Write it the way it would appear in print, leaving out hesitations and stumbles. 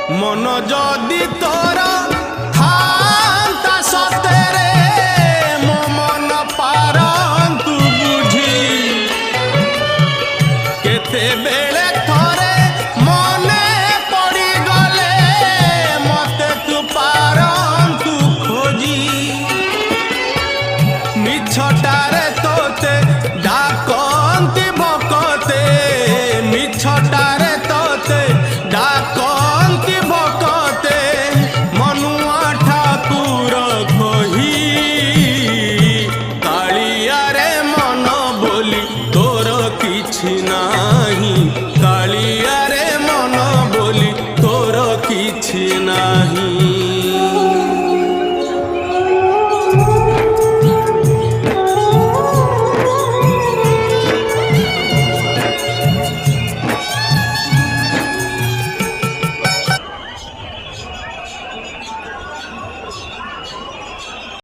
মন যদি তোর থান্তা সতেরে মো মন পারন্তু বুঝি কেতেবেলে থরে মনে পড়ি গলে মতে তু পারন্তু খোঁজি মিছটারে তোতে ডাকন্তি ভকতে মিছটারে তোতে ডাকন্তি ভকতে মনুয়া ঠাকুর কহি কালিয়ারে মন বলি তোর কিছু নাহি কালিয়ারে মন বলি তোর কিছু নাহি।